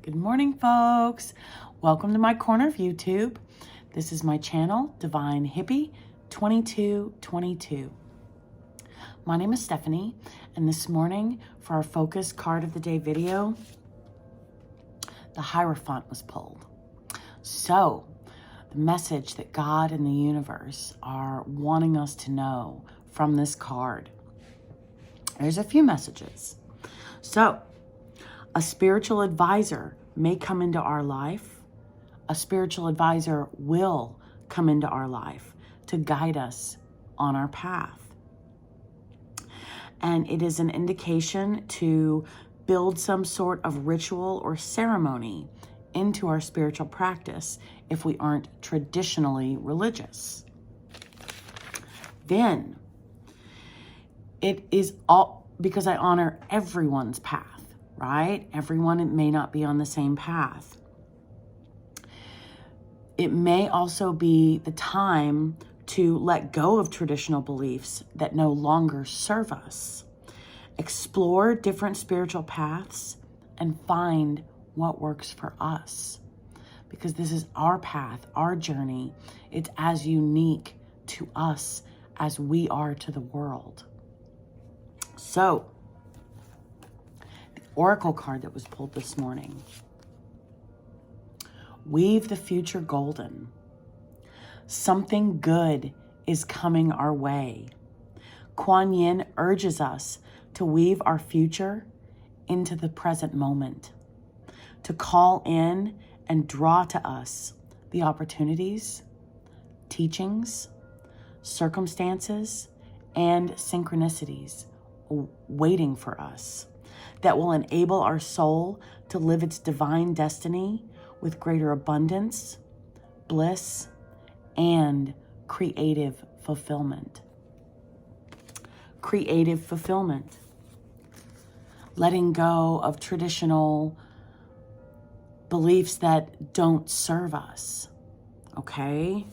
Good morning, folks. Welcome to my corner of YouTube. This is my channel, Divine Hippie 2222. My name is Stephanie, and this morning for our focus card of the day video, the Hierophant was pulled. So, the message that God and the universe are wanting us to know from this card. There's a few messages. So, a spiritual advisor may come into our life. A spiritual advisor will come into our life to guide us on our path. And it is an indication to build some sort of ritual or ceremony into our spiritual practice if we aren't traditionally religious. Then, it is all because I honor everyone's path. Right? Everyone may not be on the same path. It may also be the time to let go of traditional beliefs that no longer serve us. Explore different spiritual paths and find what works for us. Because this is our path, our journey. It's as unique to us as we are to the world. So, Oracle card that was pulled this morning. Weave the future golden. Something good is coming our way. Kuan Yin urges us to weave our future into the present moment, to call in and draw to us the opportunities, teachings, circumstances, and synchronicities waiting for us, that will enable our soul to live its divine destiny with greater abundance, bliss, and creative fulfillment. Creative fulfillment. Letting go of traditional beliefs that don't serve us, okay?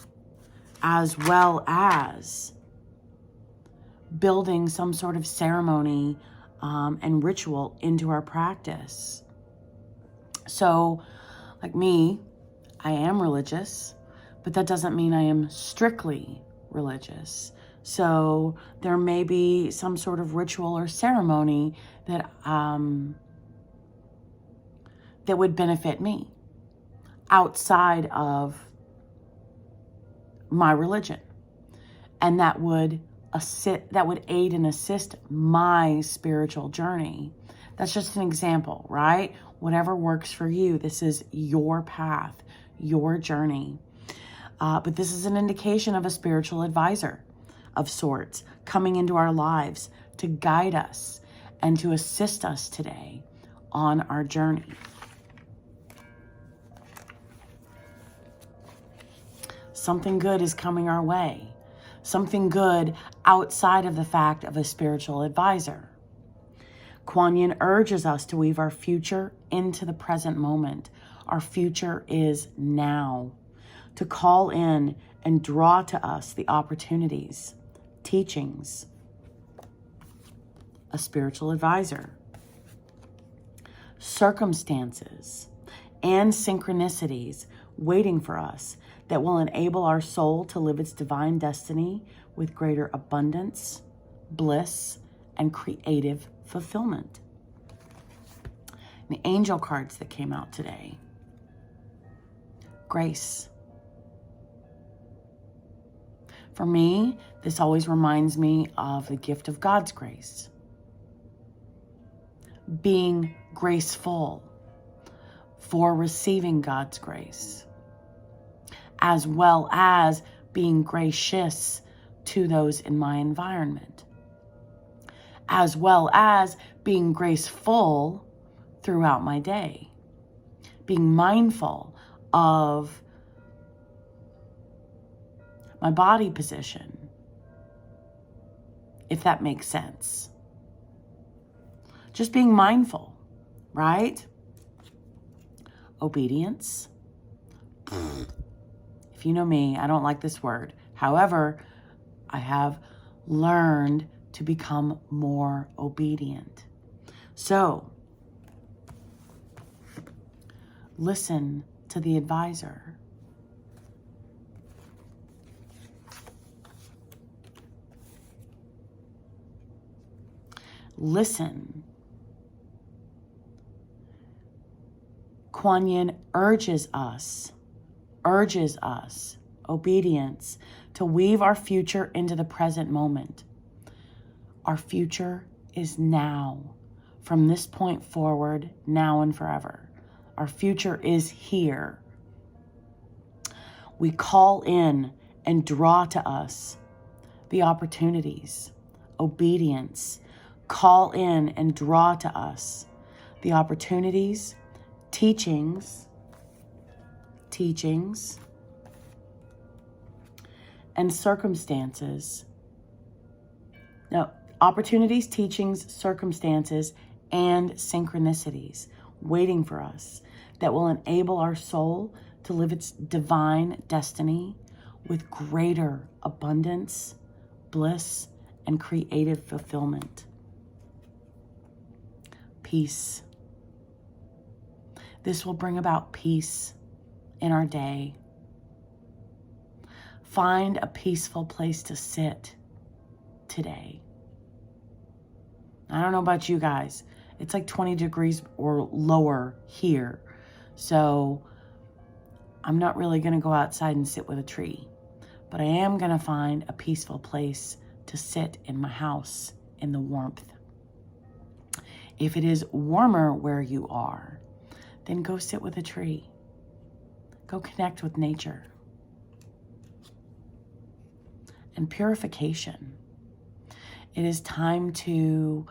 As well as building some sort of ceremony and ritual into our practice. So, like me, I am religious, but that doesn't mean I am strictly religious. So there may be some sort of ritual or ceremony that that would benefit me outside of my religion, and that would aid and assist my spiritual journey. That's just an example, right? Whatever works for you. This is your path, your journey. But this is an indication of a spiritual advisor of sorts coming into our lives to guide us and to assist us today on our journey. Something good is coming our way. Something good outside of the fact of a spiritual advisor. Kuan Yin urges us to weave our future into the present moment. Our future is now. To call in and draw to us the opportunities, teachings, a spiritual advisor, circumstances, and synchronicities waiting for us that will enable our soul to live its divine destiny with greater abundance, bliss, and creative fulfillment. The angel cards that came out today. Grace. For me, this always reminds me of the gift of God's grace. Being graceful for receiving God's grace, as well as being gracious to those in my environment, as well as being graceful throughout my day, being mindful of my body position, if that makes sense. Just being mindful, right? Obedience. If you know me, I don't like this word. However, I have learned to become more obedient. So, Listen to the advisor. Listen. Kuan Yin urges us, obedience, to weave our future into the present moment. Our future is now. From this point forward, now and forever. Our future is here. We call in and draw to us the opportunities, obedience. Call in and draw to us the opportunities, teachings, and circumstances. No, opportunities, teachings, circumstances, and synchronicities waiting for us that will enable our soul to live its divine destiny with greater abundance, bliss, and creative fulfillment. Peace. This will bring about peace in our day. Find a peaceful place to sit today. I don't know about you guys. It's like 20 degrees or lower here. So I'm not really going to go outside and sit with a tree. But I am going to find a peaceful place to sit in my house in the warmth. If it is warmer where you are, then go sit with a tree. Go connect with nature. And purification. It is time to,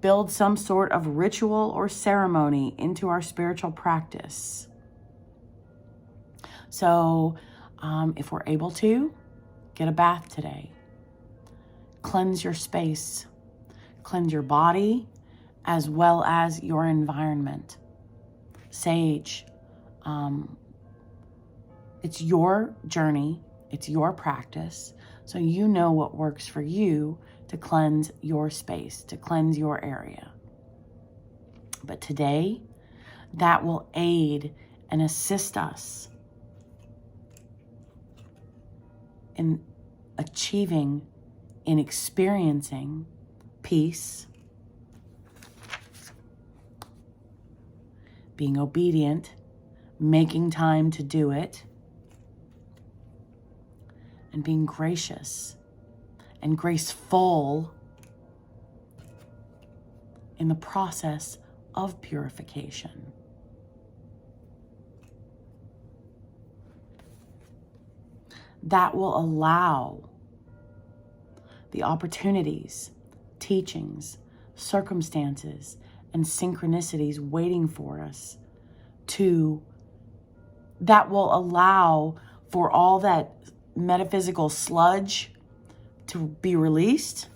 build some sort of ritual or ceremony into our spiritual practice. So, if we're able to, get a bath today. Cleanse your space. Cleanse your body as well as your environment. Sage. It's your journey. It's your practice. So you know what works for you to cleanse your space, to cleanse your area. But today, that will aid and assist us in achieving, in experiencing peace, being obedient, making time to do it, and being gracious and graceful in the process of purification. That will allow the opportunities, teachings, circumstances, and synchronicities waiting for us that will allow for all that metaphysical sludge to be released,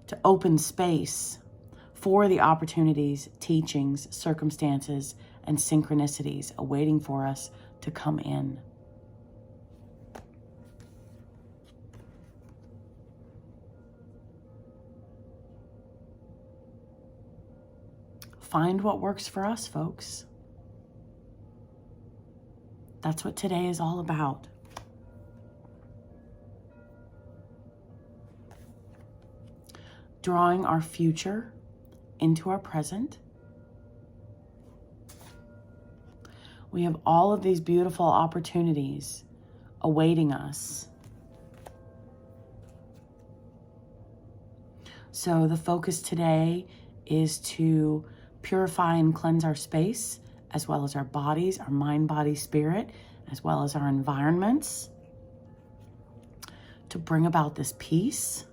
to open space for the opportunities, teachings, circumstances, and synchronicities awaiting for us to come in. Find what works for us, folks. That's what today is all about. Drawing our future into our present. We have all of these beautiful opportunities awaiting us. So the focus today is to purify and cleanse our space, as well as our bodies, our mind, body, spirit, as well as our environments, to bring about this peace.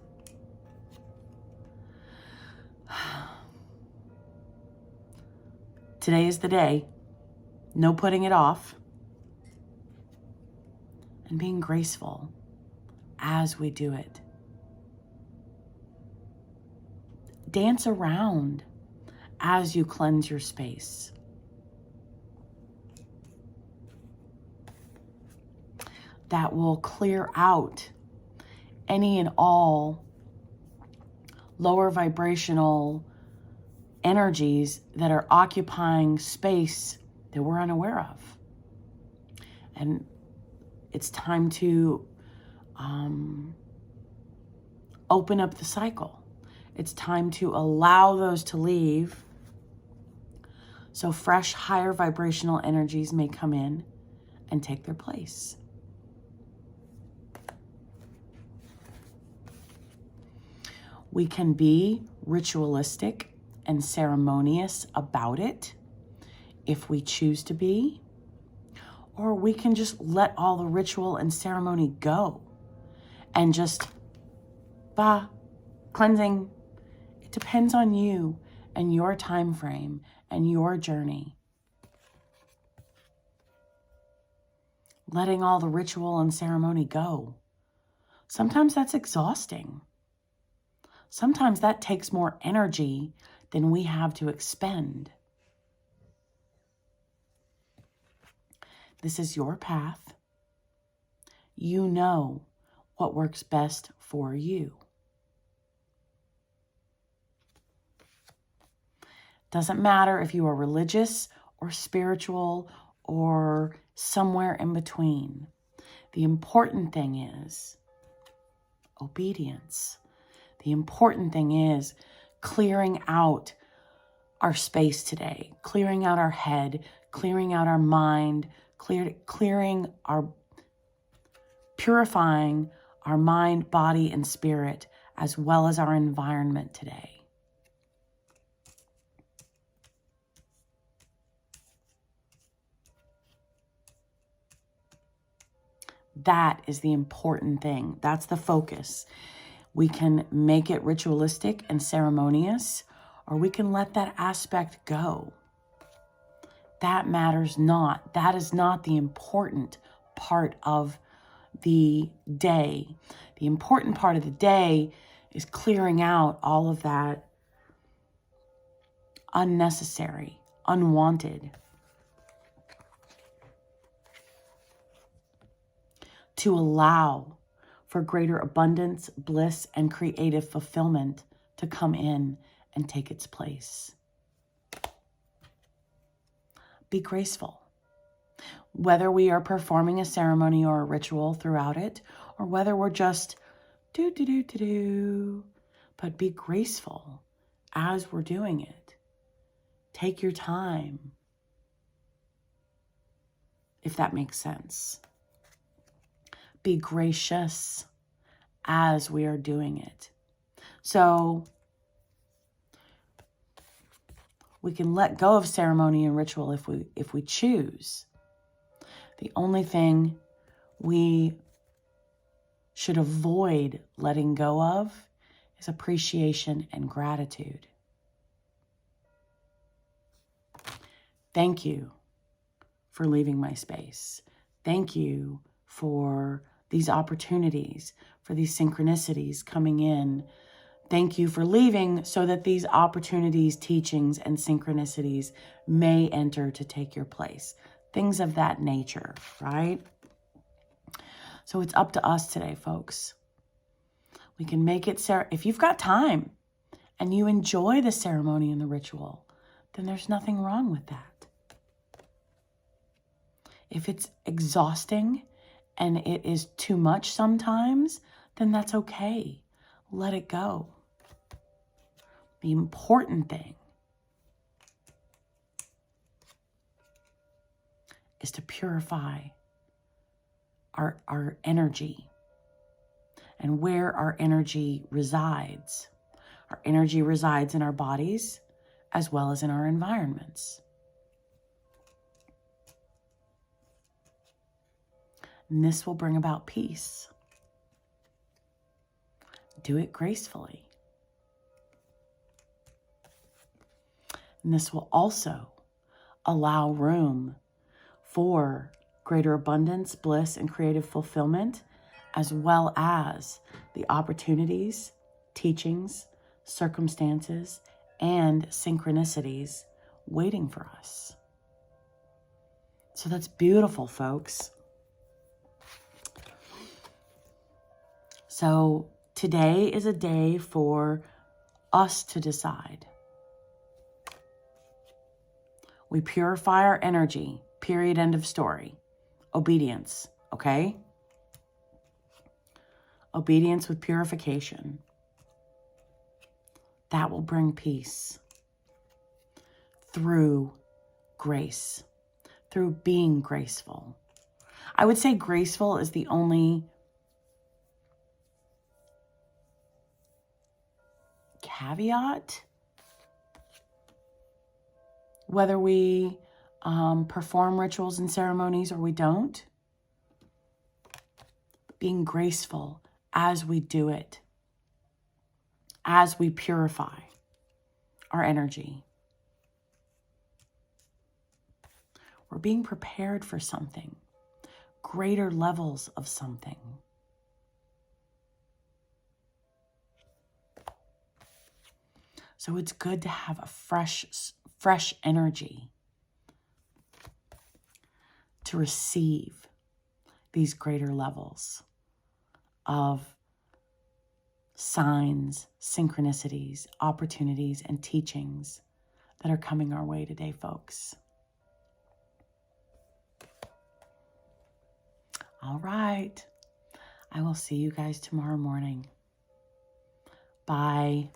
Today is the day. No putting it off. And being graceful as we do it. Dance around as you cleanse your space. that will clear out any and all lower vibrational energies that are occupying space that we're unaware of. And it's time to open up the cycle. It's time to allow those to leave so fresh, higher vibrational energies may come in and take their place. We can be ritualistic and ceremonious about it if we choose to be, or we can just let all the ritual and ceremony go and just, cleansing. It depends on you and your time frame and your journey. Letting all the ritual and ceremony go. Sometimes that's exhausting. Sometimes that takes more energy than we have to expend. This is your path. You know what works best for you. Doesn't matter if you are religious or spiritual or somewhere in between. The important thing is obedience. The important thing is clearing out our space today, clearing out our head, clearing out our mind, purifying our mind, body, and spirit, as well as our environment today. That is the important thing. That's the focus. We can make it ritualistic and ceremonious, or we can let that aspect go. That matters not. That is not the important part of the day. The important part of the day is clearing out all of that unnecessary, unwanted, to allow for greater abundance, bliss, and creative fulfillment to come in and take its place. Be graceful. Whether we are performing a ceremony or a ritual throughout it, or whether we're just do, but be graceful as we're doing it. Take your time, if that makes sense. Be gracious as we are doing it. So we can let go of ceremony and ritual if we choose. The only thing we should avoid letting go of is appreciation and gratitude. Thank you for leaving my space. Thank you for these opportunities, for these synchronicities coming in. Thank you for leaving so that these opportunities, teachings, and synchronicities may enter to take your place. Things of that nature, right? So it's up to us today, folks. We can make it, if you've got time and you enjoy the ceremony and the ritual, then there's nothing wrong with that. If it's exhausting and it is too much sometimes, then that's okay. Let it go. The important thing is to purify our energy and where our energy resides. Our energy resides in our bodies as well as in our environments. And this will bring about peace. Do it gracefully. And this will also allow room for greater abundance, bliss, and creative fulfillment, as well as the opportunities, teachings, circumstances, and synchronicities waiting for us. So that's beautiful, folks. So today is a day for us to decide. We purify our energy, period, end of story. Obedience, okay? Obedience with purification. That will bring peace through grace, through being graceful. I would say graceful is the only caveat. Whether we perform rituals and ceremonies or we don't, being graceful as we do it, as we purify our energy. We're being prepared for something, greater levels of something. So it's good to have a fresh energy to receive these greater levels of signs, synchronicities, opportunities, and teachings that are coming our way today, folks. All right. I will see you guys tomorrow morning. Bye.